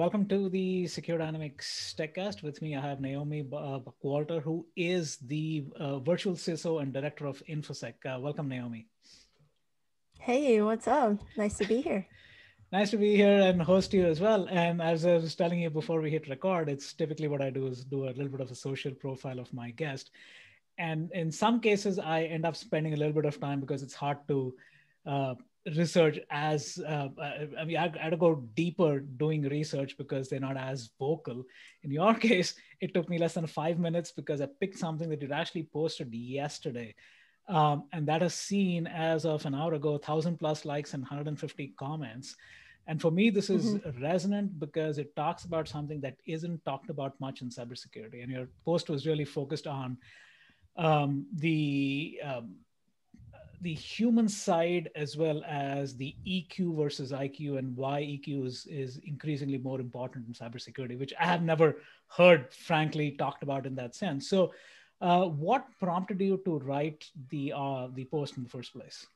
welcome to the Secure Dynamics TechCast. With me, I have Naomi Walter, who is the virtual CISO and director of InfoSec. Welcome, Naomi. Hey, what's up? Nice to be here. Nice to be here and host you as well. And as I was telling you before we hit record, it's typically what I do is do a little bit of a social profile of my guest. And in some cases, I end up spending a little bit of time because it's hard to uh, research as I mean, I had to go deeper doing research because they're not as vocal. In your case, it took me less than 5 minutes because I picked something that you'd actually posted yesterday. And that is seen as of an hour ago, 1,000 plus likes and 150 comments. And for me, this is hmm resonant because it talks about something that isn't talked about much in cybersecurity. And your post was really focused on um, the um, the human side as well as the EQ versus IQ and why EQ is increasingly more important in cybersecurity, which I have never heard, frankly, talked about in that sense. So, what prompted you to write the post in the first place?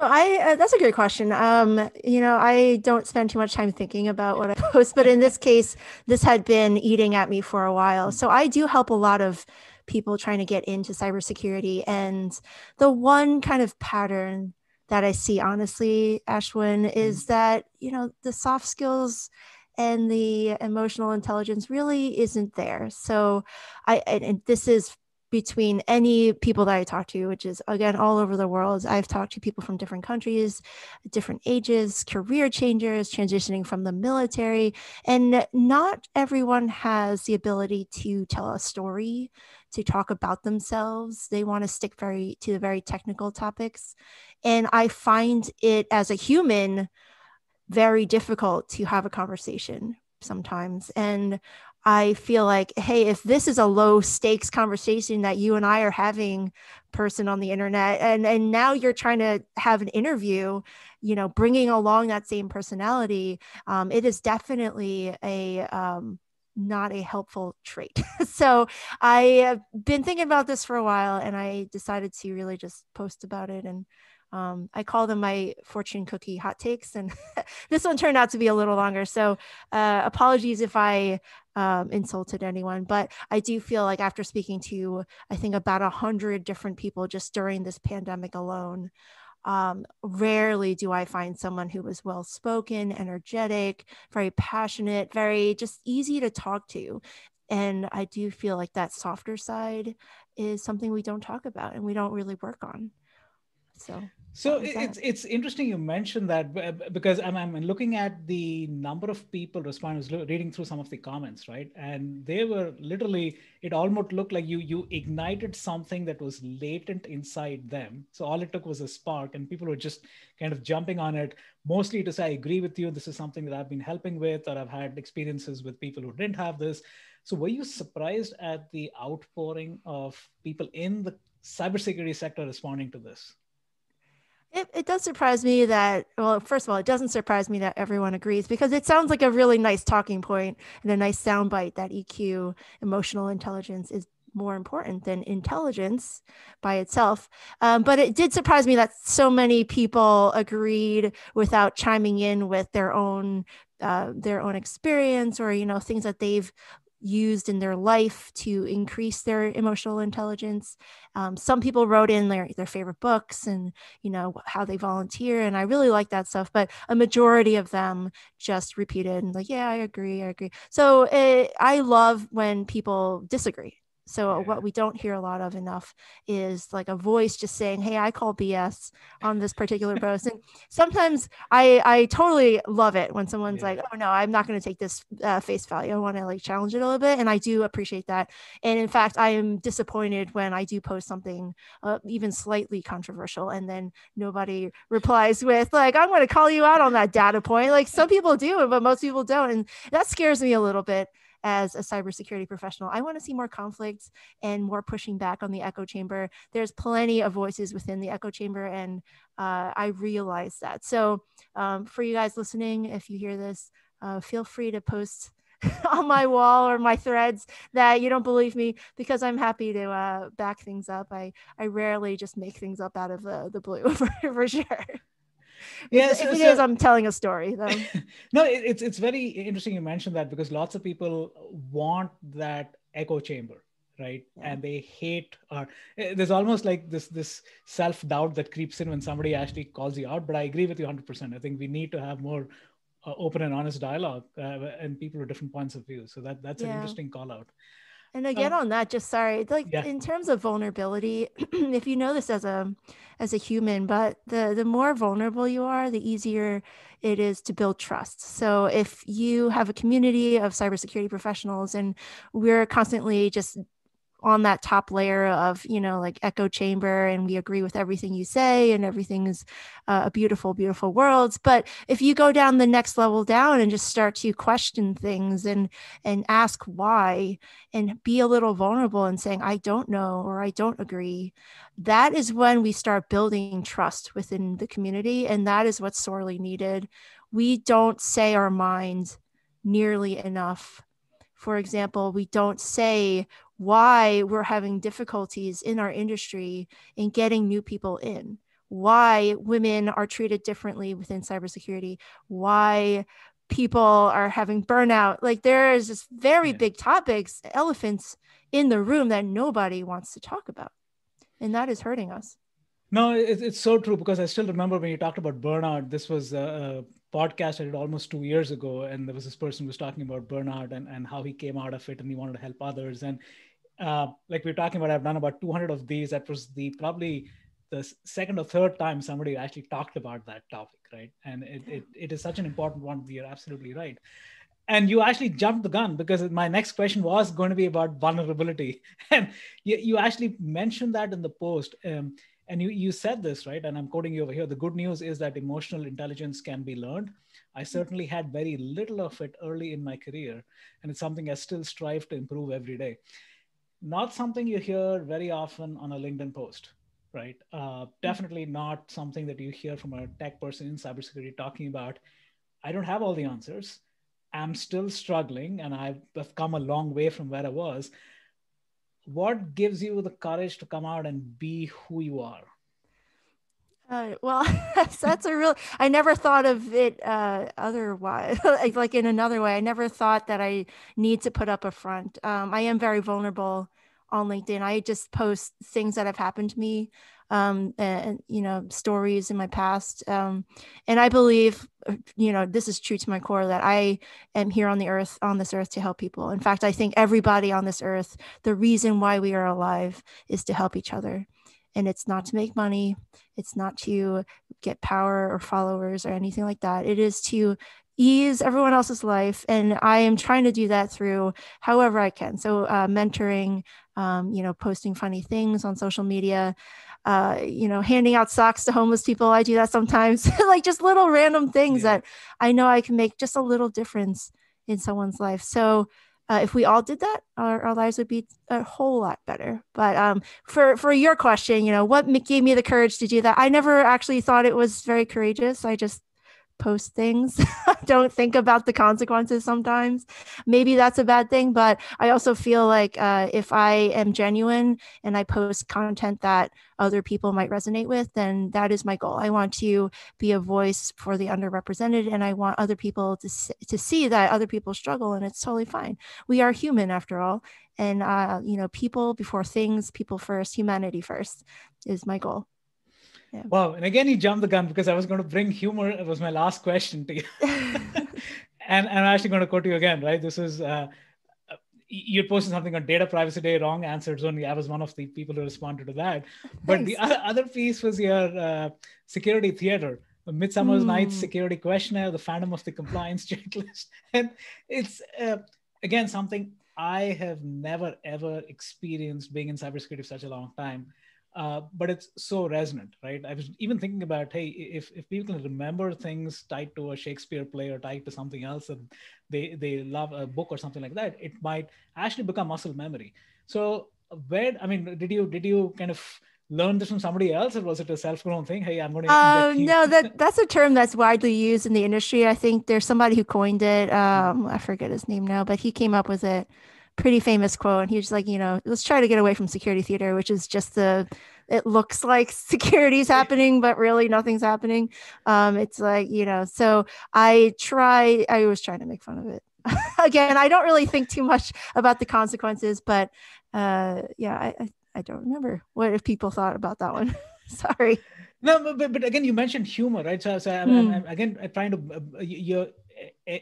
So I that's a good question. I don't spend too much time thinking about what I post, but in this case, this had been eating at me for a while. Hmm. So I do help a lot of people trying to get into cybersecurity, and the one kind of pattern that I see, honestly, Ashwin, Hmm. is that the soft skills and the emotional intelligence really isn't there. So and this is between any people that I talk to, which is again all over the world. I've talked to people from different countries, different ages, career changers, transitioning from the military, and not everyone has the ability to tell a story, to talk about themselves. They want to stick very to the very technical topics. And I find it as a human very difficult to have a conversation sometimes. And I feel like, hey, if this is a low stakes conversation that you and I are having, person on the internet, and now you're trying to have an interview, bringing along that same personality, it is definitely a not a helpful trait. So I have been thinking about this for a while, and I decided to really just post about it. And I call them my fortune cookie hot takes. And this one turned out to be a little longer. So apologies if I insulted anyone. But I do feel like after speaking to, I think, about 100 different people just during this pandemic alone, rarely do I find someone who is well spoken, energetic, very passionate, very just easy to talk to. And I do feel like that softer side is something we don't talk about and we don't really work on. So So that was that. it's interesting you mentioned that because I'm looking at the number of people responding, I was reading through some of the comments, right? And they were literally, it almost looked like you ignited something that was latent inside them. So all it took was a spark, and people were just kind of jumping on it, mostly to say, I agree with you. This is something that I've been helping with, or I've had experiences with people who didn't have this. So were you surprised at the outpouring of people in the cybersecurity sector responding to this? It does surprise me that, well, first of all, it doesn't surprise me that everyone agrees because it sounds like a really nice talking point and a nice soundbite that EQ, emotional intelligence, is more important than intelligence by itself. But it did surprise me that so many people agreed without chiming in with their own experience or things that they've used in their life to increase their emotional intelligence. Some people wrote in their favorite books and how they volunteer, and I really like that stuff. But a majority of them just repeated and like, yeah, I agree. So I love when people disagree. So Yeah. what we don't hear a lot of enough is like a voice just saying, hey, I call BS on this particular post. And sometimes I totally love it when someone's Yeah. like, oh no, I'm not going to take this face value. I want to like challenge it a little bit, and I do appreciate that. And in fact, I am disappointed when I do post something even slightly controversial, and then nobody replies with like, I'm going to call you out on that data point. Like some people do, but most people don't, and that scares me a little bit. As a cybersecurity professional, I want to see more conflicts and more pushing back on the echo chamber. There's plenty of voices within the echo chamber, and I realize that. So for you guys listening, if you hear this, feel free to post on my wall or my threads that you don't believe me, because I'm happy to back things up. I rarely just make things up out of the blue for sure. Yes. If it is, I'm telling a story though. No, it's very interesting you mentioned that, because lots of people want that echo chamber, right? Yeah. And they hate, or there's almost like this self-doubt that creeps in when somebody actually calls you out. But I agree with you 100%. I think we need to have more open and honest dialogue, and people with different points of view. So that's an interesting call out. And again, on that, just sorry, like Yeah. in terms of vulnerability, if you know this as a human, but the more vulnerable you are, the easier it is to build trust. So if you have a community of cybersecurity professionals and we're constantly just on that top layer of, like echo chamber, and we agree with everything you say and everything is a beautiful, beautiful world. But if you go down the next level down and just start to question things and ask why, and be a little vulnerable and saying, I don't know, or I don't agree, that is when we start building trust within the community. And that is what's sorely needed. We don't say our mind nearly enough. For example, we don't say why we're having difficulties in our industry in getting new people in, why women are treated differently within cybersecurity, why people are having burnout. Like there is just very big topics, elephants in the room that nobody wants to talk about. And that is hurting us. No, it's so true, because I still remember when you talked about burnout. This was a podcast I did almost 2 years ago, and there was this person who was talking about burnout and how he came out of it, and he wanted to help others. And like we were talking about, I've done about 200 of these. That was probably the second or third time somebody actually talked about that topic, right? And it is such an important one. You're absolutely right. And you actually jumped the gun, because my next question was going to be about vulnerability. And you actually mentioned that in the post. And you said this, right? And I'm quoting you over here. The good news is that emotional intelligence can be learned. I certainly had very little of it early in my career, and it's something I still strive to improve every day. Not something you hear very often on a LinkedIn post, right? Definitely not something that you hear from a tech person in cybersecurity talking about, I don't have all the answers. I'm still struggling, and I've come a long way from where I was. What gives you the courage to come out and be who you are? Well, that's a real, I never thought of it otherwise, like in another way. I never thought that I need to put up a front. I am very vulnerable on LinkedIn. I just post things that have happened to me, and, stories in my past. And I believe, this is true to my core, that I am here on this earth to help people. In fact, I think everybody on this earth, the reason why we are alive is to help each other. And it's not to make money. It's not to get power or followers or anything like that. It is to ease everyone else's life. And I am trying to do that through however I can. So mentoring, posting funny things on social media, handing out socks to homeless people. I do that sometimes, like just little random things that I know I can make just a little difference in someone's life. So if we all did that, our lives would be a whole lot better. But for your question, what gave me the courage to do that? I never actually thought it was very courageous. I just post things. Don't think about the consequences sometimes. Maybe that's a bad thing, but I also feel like if I am genuine and I post content that other people might resonate with, then that is my goal. I want to be a voice for the underrepresented, and I want other people to see that other people struggle, and it's totally fine. We are human after all. And, people before things, people first, humanity first is my goal. Yeah. Wow. And again, you jumped the gun, because I was going to bring humor. It was my last question to you. and I'm actually going to quote you again, right? This is, you posted something on Data Privacy Day, wrong answers only. I was one of the people who responded to that. But the other piece was your security theater, the Midsummer's Night's Security Questionnaire, the Phantom of the Compliance Checklist. And it's, again, something I have never, ever experienced being in cybersecurity for such a long time. But it's so resonant, right? I was even thinking about, hey, if people can remember things tied to a Shakespeare play or tied to something else, and they love a book or something like that, it might actually become muscle memory. So did you kind of learn this from somebody else, or was it a self-grown thing? Hey, I'm going to no, that's a term that's widely used in the industry. I think there's somebody who coined it. I forget his name now, but he came up with it. Pretty famous quote. And he was like, let's try to get away from security theater, which is just the it looks like security is happening, but really nothing's happening. It's like, so I was trying to make fun of it. Again, I don't really think too much about the consequences, but I don't remember what if people thought about that one. Sorry. No, but again, you mentioned humor, right? So I'm again trying to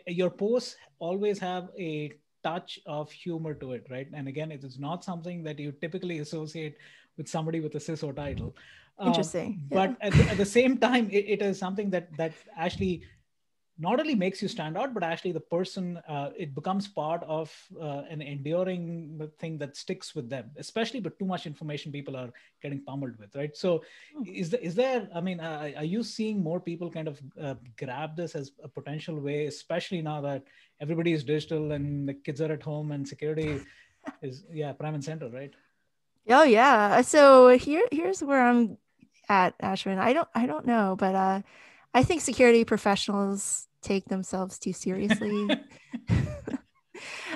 your posts always have a touch of humor to it, right? And again, it is not something that you typically associate with somebody with a CISO title. Interesting. But at the same time, it is something that actually not only makes you stand out, but actually the person, it becomes part of an enduring thing that sticks with them, especially with too much information people are getting pummeled with, right? So is there, I mean, are you seeing more people kind of grab this as a potential way, especially now that everybody is digital and the kids are at home and security is, prime and center, right? Oh yeah. So here's where I'm at, Ashwin. I don't know, but I think security professionals take themselves too seriously.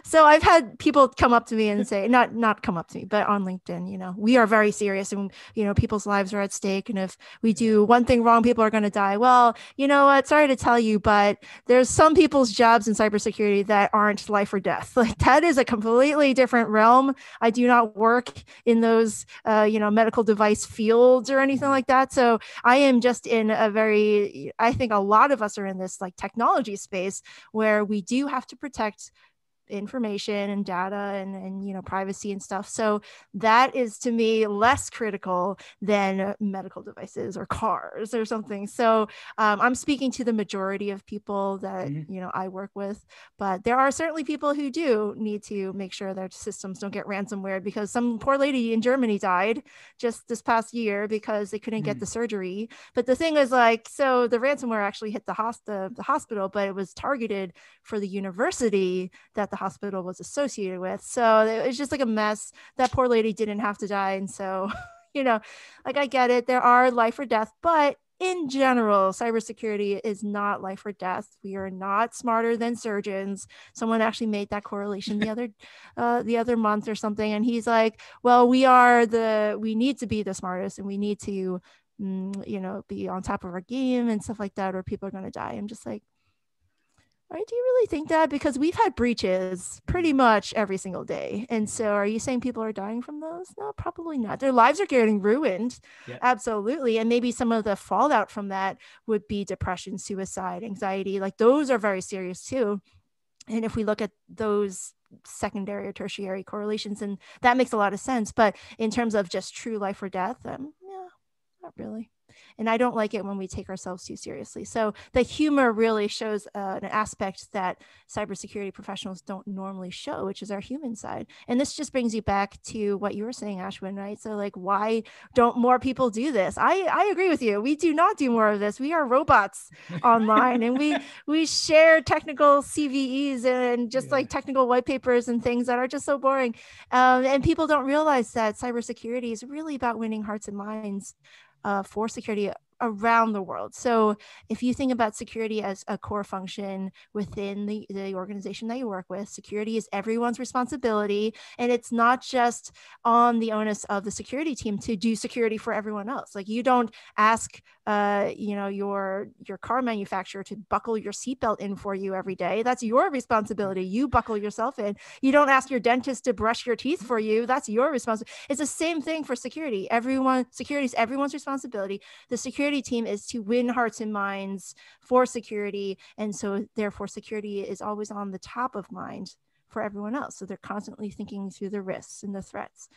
So I've had people come up to me and say, not come up to me, but on LinkedIn, we are very serious and, people's lives are at stake. And if we do one thing wrong, people are going to die. Well, you know what? Sorry to tell you, but there's some people's jobs in cybersecurity that aren't life or death. Like that is a completely different realm. I do not work in those, medical device fields or anything like that. So I am just in I think a lot of us are in this like technology space where we do have to protect information and data and privacy and stuff. So that is to me less critical than medical devices or cars or something. So I'm speaking to the majority of people that I work with, but there are certainly people who do need to make sure their systems don't get ransomware, because some poor lady in Germany died just this past year because they couldn't get the surgery. But the thing is, like, so the ransomware actually hit the hospital, but it was targeted for the university that the hospital was associated with. So it was just like a mess. That poor lady didn't have to die. And so, like, I get it. There are life or death, but in general, cybersecurity is not life or death. We are not smarter than surgeons. Someone actually made that correlation the other month or something. And he's like, well, we need to be the smartest and we need to, be on top of our game and stuff like that, or people are going to die. I'm just like, all right, do you really think that? Because we've had breaches pretty much every single day. And so are you saying people are dying from those? No, probably not. Their lives are getting ruined. Yeah. Absolutely. And maybe some of the fallout from that would be depression, suicide, anxiety. Like those are very serious too. And if we look at those secondary or tertiary correlations, and that makes a lot of sense. But in terms of just true life or death, yeah, not really. And I don't like it when we take ourselves too seriously. So the humor really shows an aspect that cybersecurity professionals don't normally show, which is our human side. And this just brings you back to what you were saying, Ashwin, right? So like, why don't more people do this? I agree with you. We do not do more of this. We are robots online and we share technical CVEs and just like technical white papers and things that are just so boring. And people don't realize that cybersecurity is really about winning hearts and minds for security around the world. So if you think about security as a core function within the organization that you work with, security is everyone's responsibility. And it's not just on the onus of the security team to do security for everyone else. Like you don't ask your car manufacturer to buckle your seatbelt in for you every day. That's your responsibility. You buckle yourself in. You don't ask your dentist to brush your teeth for you. That's your responsibility. It's the same thing for security. Security is everyone's responsibility. The security team is to win hearts and minds for security. And so therefore security is always on the top of mind for everyone else. So they're constantly thinking through the risks and the threats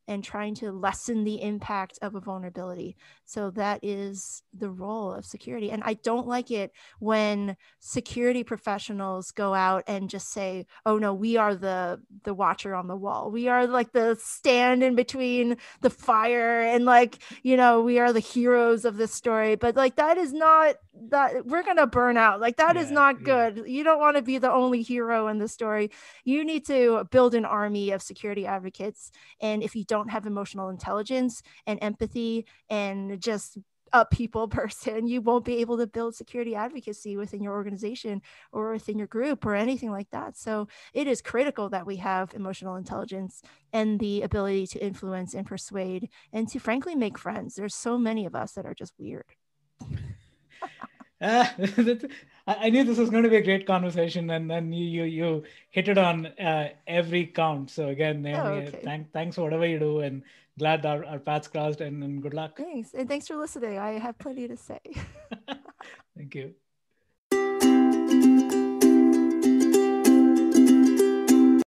and trying to lessen the impact of a vulnerability. So that is the role of security. And I don't like it when security professionals go out and just say, oh no, we are the watcher on the wall. We are like the stand in between the fire and like, we are the heroes of this story. But like, that is not, that we're going to burn out. Like that is not good. You don't want to be the only hero in the story. You need to build an army of security advocates. And if you don't have emotional intelligence and empathy and just a people person, you won't be able to build security advocacy within your organization or within your group or anything like that. So it is critical that we have emotional intelligence and the ability to influence and persuade and to frankly make friends. There's so many of us that are just weird. I knew this was going to be a great conversation, and then you hit it on every count. So again, Naomi, thanks for whatever you do, and glad our paths crossed, and good luck. Thanks. And thanks for listening. I have plenty to say. Thank you.